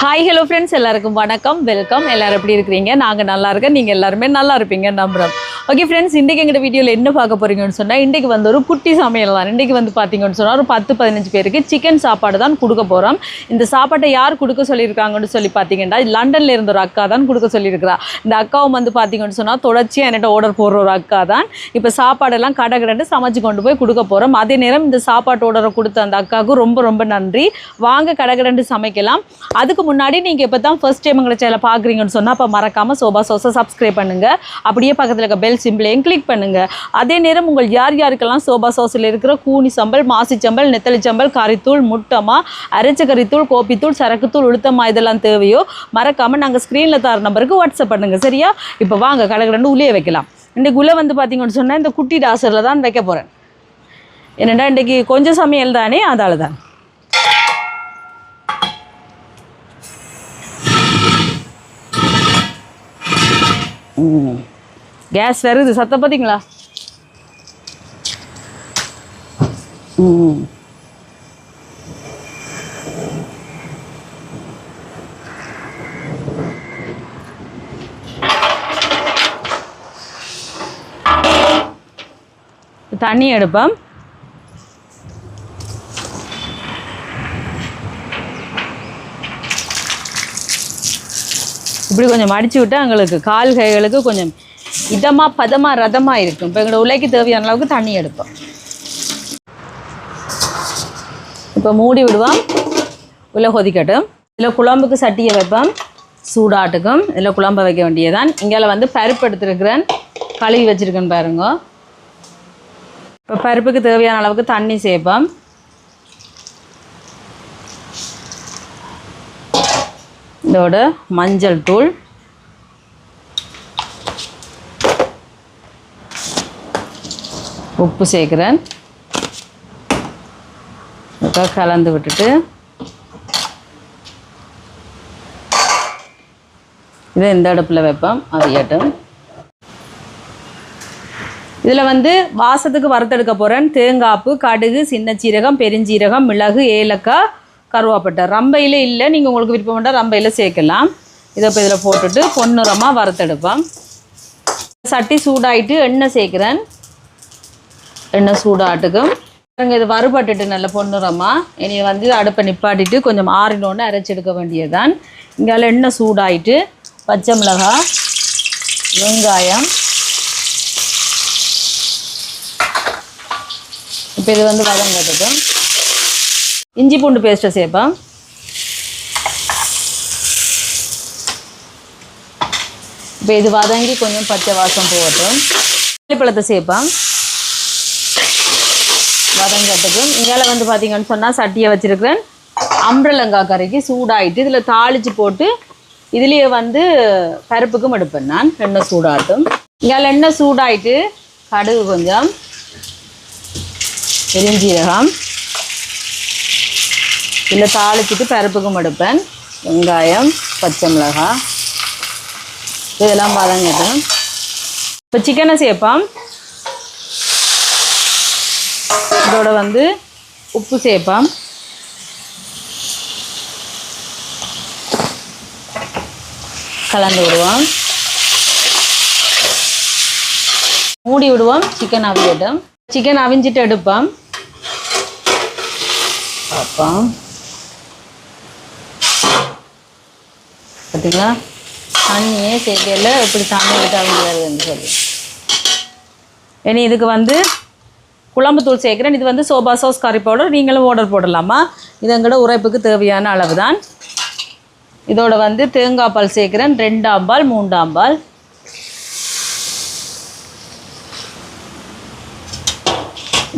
Hi hello friends, எல்லாருக்கும் வணக்கம், welcome. எல்லோரும் எப்படி இருக்கிறீங்க? நாங்கள் நல்லா இருக்கேன், நீங்கள் எல்லாருமே நல்லா இருப்பீங்க நம்புகிறோம். ஓகே ஃப்ரெண்ட்ஸ், இன்றைக்கி எங்கள் வீடியோவில் என்ன பார்க்க போகிறீங்கன்னு சொன்னால், இன்றைக்கி வந்து ஒரு குட்டி சமையல் தான். இன்றைக்கி வந்து பார்த்தீங்கன்னு சொன்னால் ஒரு 10-15 பேருக்கு சிக்கன் சாப்பாடு தான் கொடுக்க போகிறோம். இந்த சாப்பாட்டை யார் கொடுக்க சொல்லியிருக்காங்கன்னு சொல்லி பார்த்தீங்கன்னா, லண்டனில் இருந்த ஒரு அக்கா தான் கொடுக்க சொல்லியிருக்கிறா. இந்த அக்காவும் வந்து பார்த்தீங்கன்னு சொன்னால் தொடர்ச்சியாக என்கிட்ட ஆர்டர் போடுற ஒரு அக்கா தான். இப்போ சாப்பாடெல்லாம் கடை சமைச்சு கொண்டு போய் கொடுக்க போகிறோம். அதே நேரம் இந்த சாப்பாட்டு ஆர்டரை கொடுத்த அந்த அக்காவுக்கு ரொம்ப ரொம்ப நன்றி. வாங்க கடை சமைக்கலாம். அதுக்கு முன்னாடி நீங்கள் இப்போ தான் ஃபர்ஸ்ட் டைம் எங்களை சேனலை பார்க்குறீங்கன்னு சொன்னால் அப்போ மறக்காமல் சோபா சோஸை சப்ஸ்கிரைப் பண்ணுங்கள். அப்படியே பக்கத்தில் இருக்க பெல் சிம்பிளையும் கிளிக் பண்ணுங்கள். அதே நேரம் உங்கள் யாருக்கெல்லாம் சோபா சோஸில் இருக்கிற கூனி சம்பல், மாசி சம்பல், நெத்தலி சம்பல், கறித்தூள், முட்டமா, அரைச்ச கறித்தூள், கோப்பித்தூள், சரக்குத்தூள், உளுத்தமா இதெல்லாம் தேவையோ மறக்காமல் நாங்கள் ஸ்க்ரீனில் தர நம்பருக்கு வாட்ஸ்அப் பண்ணுங்கள். சரியா? இப்போ வாங்க கடை உள்ளே வைக்கலாம். இன்றைக்கு உள்ளே வந்து பார்த்தீங்கன்னு சொன்னால் இந்த குட்டி டாசரில் தான் வைக்க போகிறேன். என்னென்னா இன்றைக்கி கொஞ்சம் சமையல் தானே, அதால் தான். கேஸ் வருது, சத்தம் பார்த்தீங்களா? தண்ணி எடுப்போம். இப்படி கொஞ்சம் மடித்து விட்டு எங்களுக்கு கால் கைகளுக்கு கொஞ்சம் இதமாக பதமாக ரதமாக இருக்கும். இப்போ எங்களோட உலைக்கு தேவையான அளவுக்கு தண்ணி எடுப்போம். இப்போ மூடி விடுவோம். உள்ள கொதிக்கட்டும். இதில் குழம்புக்கு சட்டியை வைப்போம். சூடாட்டுக்கும் இதில் குழம்பை வைக்க வேண்டியதான். இங்கே வந்து பருப்பு எடுத்துருக்கிறேன், கழுவி வச்சுருக்கேன்னு பாருங்க. இப்போ பருப்புக்கு தேவையான அளவுக்கு தண்ணி சேர்ப்போம். இதோட மஞ்சள் தூள், உப்பு சேர்க்குறேன். கலந்து விட்டுட்டு இதை இந்த அடுப்பில் வைப்போம். அதையட்டும். இதில் வந்து வாசத்துக்கு வறுத்தெடுக்க போகிறேன். தேங்காய்ப்பு, கடுகு, சின்ன சீரகம், பெருஞ்சீரகம், மிளகு, ஏலக்காய், கருவாப்பட்டை. ரம்பையில் இல்லை, நீங்கள் உங்களுக்கு விருப்பம் வேண்டாம் ரம்பையில் சேர்க்கலாம். இதை இப்போ இதில் போட்டுட்டு பொன்னிறமாக வறுத்தெடுப்போம். சட்டி சூடாயிட்டு எண்ணெய் சேர்க்குறேன். எண்ணெய் சூடாட்டுக்கும் இது வறுபட்டுட்டு நல்ல பொன்னிறமாக. இனி வந்து அடுப்பை நிப்பாட்டிட்டு கொஞ்சம் ஆறினோன்னு அரைச்சி எடுக்க வேண்டியதுதான். இங்கே எண்ணெய் சூடாயிட்டு பச்சை மிளகாய், வெங்காயம், இப்போ இது வந்து வதங்கட்டுக்கும். இஞ்சி பூண்டு பேஸ்ட்டை சேர்ப்பேன். இப்போ இது வதங்கி கொஞ்சம் பச்சை வாசம் போகட்டும். பழத்தை சேர்ப்பேன். வதங்கட்டுக்கும். இங்கே வந்து பார்த்தீங்கன்னு சொன்னால் சட்டியை வச்சுருக்கிறேன். அம்பரலங்காய் கறிக்கு சூடாயிட்டு இதில் தாளித்து போட்டு இதுலேயே வந்து பருப்புக்கும் எடுப்பேன் நான். எண்ணெய் சூடாட்டும். இங்கே எண்ணெய் சூடாயிட்டு கடுகு கொஞ்சம், பெருஞ்சீரகம் இல்லை தாளிச்சிட்டு பருப்புக்கும் எடுப்பேன். வெங்காயம், பச்சை மிளகாய் இதெல்லாம் வதங்கட்டும். இப்போ சிக்கனை சேர்ப்போம். இதோட வந்து உப்பு சேர்ப்போம். கலந்து விடுவோம். மூடி விடுவோம். சிக்கன் அவியட்டும். சிக்கன் அவிஞ்சிட்டு எடுப்போம். பார்ப்போம். பார்த்தீங்களா, தண்ணியே சேர்க்கல, எப்படி தண்ணி விட்டு அவிஞ்சு வருதுன்னு சொல்லி. இனி இதுக்கு வந்து குழம்பு தூள் சேர்க்குறேன். இது வந்து சோபா சாஸ் கறி பவுடர், நீங்களும் ஆர்டர் போடலாமா. இது எங்களோட உரைப்புக்கு தேவையான அளவு தான். இதோட வந்து தேங்காய் பால் சேர்க்குறேன். 2 ஆம்பால் 3 ஆம்பால்.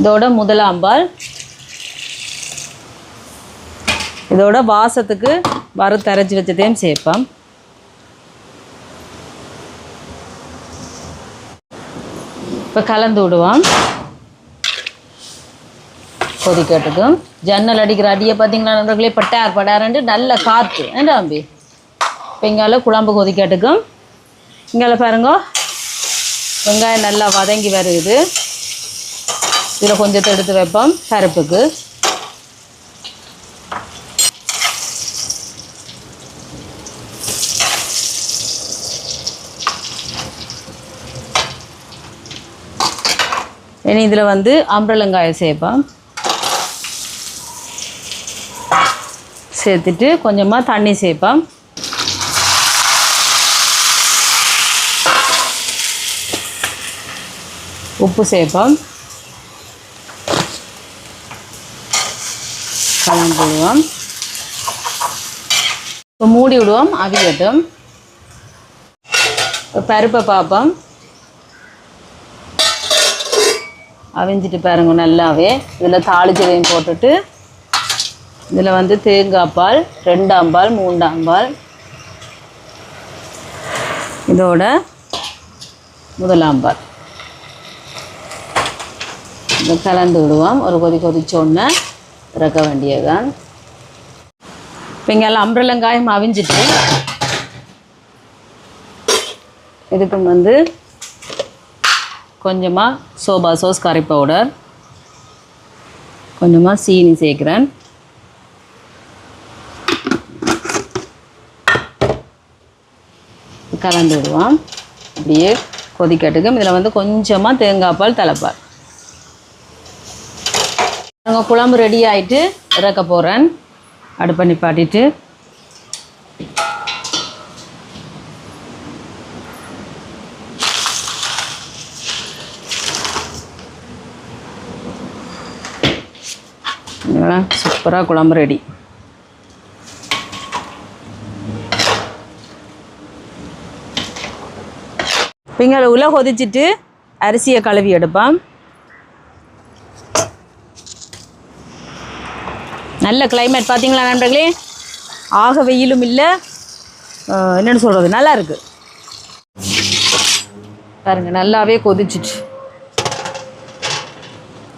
இதோட முதல் ஆம்பால். இதோட வாசத்துக்கு வறுத்தரைச்சி வச்சதையும் சேர்ப்போம். இப்போ கலந்து விடுவோம். கொதிக்கட்டுக்கும். ஜன்னல் அடிக்கிற அடியை பார்த்தீங்களா நண்பர்களே, பட்டார் நல்ல காற்று ஏண்டா அம்பி. இப்போ இங்கால குழம்பு கொதிக்கட்டுக்கும். இங்கால பாருங்க, வெங்காயம் நல்லா வதங்கி வருது. இதில் கொஞ்சத்தை எடுத்து வைப்போம் பருப்புக்கு. இனி இதில் வந்து அம்பரலங்காயை சேர்ப்பேன். சேர்த்துட்டு கொஞ்சமாக தண்ணி சேர்ப்பேன். உப்பு சேர்ப்போம். கலந்து விடுவோம். இப்போ மூடி விடுவோம், அவியட்டும். பருப்பை பார்ப்போம். அவிஞ்சிட்டு பாருங்க நல்லாவே. இதில் தாளிச்சதையும் போட்டுட்டு இதில் வந்து தேங்காய் பால் 2ஆம் பால் 3ஆம் பால், இதோட 1ஆம் பால் இதை கலந்து விடுவோம். ஒரு கொதிச்சோடனே இறக்க வேண்டியதுதான். இப்போ இங்கெல்லாம் அம்பரலங்காயம் அவிஞ்சிட்டு இதுக்கு வந்து கொஞ்சமாக சோபா சாஸ் கறி பவுடர், கொஞ்சமாக சீனி சேர்க்குறேன். கலந்து விடுவோம். அப்படியே கொதிக்கட்டுக்கும். இதில் வந்து கொஞ்சமாக தேங்காய் பால் தலைப்பால். நாங்கள் குழம்பு ரெடி ஆகிட்டு இறக்க போகிறேன். அடுப்பை நிப்பாட்டிட்டு சூப்பராக குழம்பு ரெடி. இங்கே உள்ள கொதிச்சுட்டு அரிசியை கழுவி எடுப்போம். நல்ல கிளைமேட் பார்த்தீங்களா நண்பர்களே, ஆக வெயிலும் இல்லை, என்னென்னு சொல்கிறது, நல்லா இருக்குது பாருங்க. நல்லாவே கொதிச்சிட்டு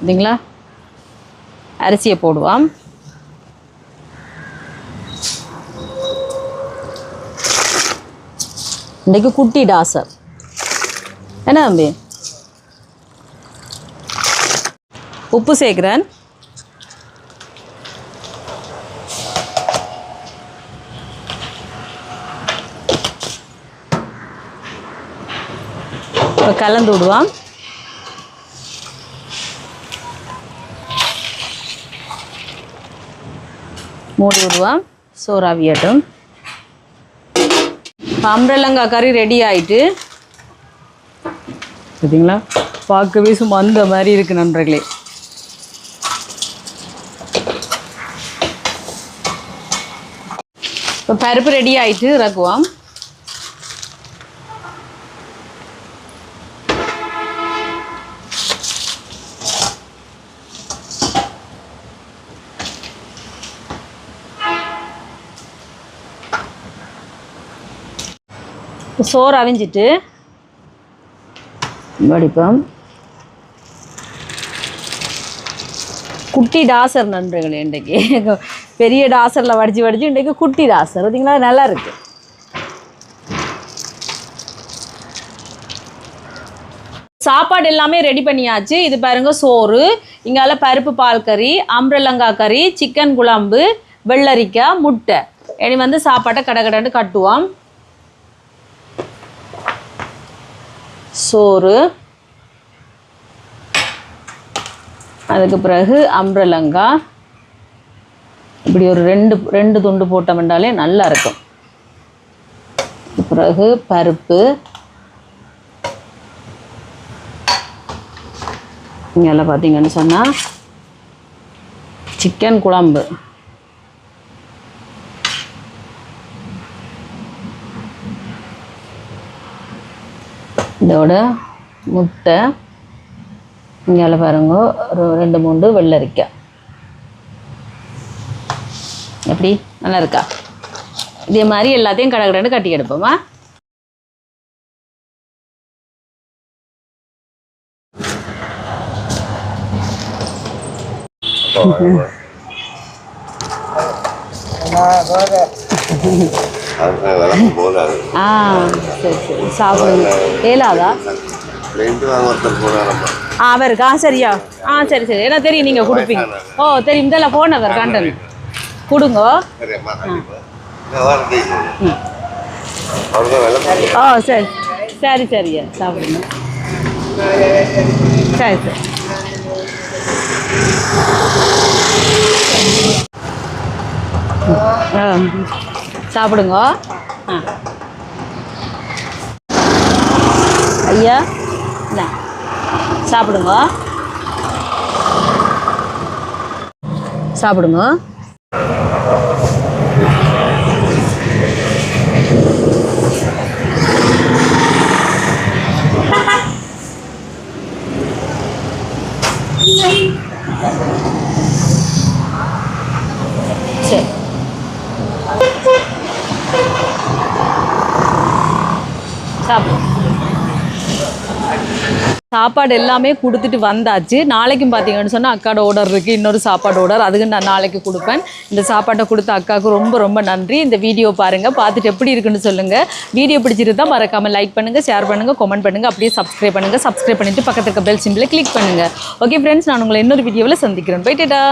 இல்லைங்களா. அரிசியை போடுவோம். இன்றைக்கு குட்டி டாசர் என்ன தம்பி. உப்பு சேர்க்குறேன். இப்போ கலந்து விடுவோம். மூடி விடுவோம். சோறாவியட்டும். அம்பரலங்காய் கறி ரெடி ஆகிட்டு பார்த்தீங்களா, பார்க்கவே சும்மா அந்த மாதிரி இருக்குது நண்பர்களே. இப்போ பருப்பு ரெடி ஆகிட்டு இறக்குவோம். சோறு அவிஞ்சிட்டு வடிப்போம். குட்டி டாசர் நண்பர்களே, இன்றைக்கு பெரிய டாசரில் வடித்து இன்றைக்கு குட்டி டாசர் பார்த்தீங்களா, நல்லா இருக்குது. சாப்பாடு எல்லாமே ரெடி பண்ணியாச்சு. இது பாருங்க சோறு, இங்கால பருப்பு பால் கறி, அம்பரலங்காய் கறி, சிக்கன் குழம்பு, வெள்ளரிக்காய், முட்டை. இனி வந்து சாப்பாட்டை கடகடன்னு கட்டுவோம். சோறு, அதுக்கு பிறகு அம்பரலங்காய், இப்படி ஒரு ரெண்டு துண்டு போட்டோம்னாலே நல்லா இருக்கும். பிறகு பருப்பு, இங்கெல்லாம் பார்த்தீங்கன்னு சொன்னால் சிக்கன் குழம்பு, இதோட முட்டை, இங்கே பாருங்க ஒரு 2-3 வெள்ளரிக்காய். எப்படி நல்லா இருக்கா? இதே மாதிரி எல்லாத்தையும் கடகடன்னு கட்டி எடுப்போமா. சரி சரி சாப்பிடுங்க. ஏலாதா அவருக்கா? சரியா? சரி சரி, ஏன்னா தெரியும் நீங்கள் கொடுப்பீங்க. தெரியும், இதெல்லாம் போனவர் கண்டன் கொடுங்க. சரி சரி சரியா சாப்பிடுங்க. சரி சரி. சாப்பிடுங்க. ஐயா என்ன சாப்பிடுங்க, சாப்பிடுங்க. சரி, சாப்பிடுங்க. சாப்பாடு எல்லாமே கொடுத்துட்டு வந்தாச்சு. நாளைக்கும் பார்த்தீங்கன்னு சொன்னால் அக்காவோட ஆர்டர் இருக்குது, இன்னொரு சாப்பாடு ஆர்டர், அதுக்கு நான் நாளைக்கு கொடுப்பேன். இந்த சாப்பாட்டை கொடுத்த அக்காவுக்கு ரொம்ப ரொம்ப நன்றி. இந்த வீடியோ பாருங்கள், பார்த்துட்டு எப்படி இருக்குன்னு சொல்லுங்கள். வீடியோ பிடிச்சிருந்தா மறக்காமல் லைக் பண்ணுங்கள், ஷேர் பண்ணுங்கள், கமெண்ட் பண்ணுங்கள், அப்படியே சப்ஸ்கிரைப் பண்ணுங்கள். சப்ஸ்கிரைப் பண்ணிவிட்டு பக்கத்துக்கு பெல் சிம்பிளை கிளிக் பண்ணுங்கள். ஓகே ஃப்ரெண்ட்ஸ், நான் உங்களை இன்னொரு வீடியோவில் சந்திக்கிறேன். போய்ட்டா.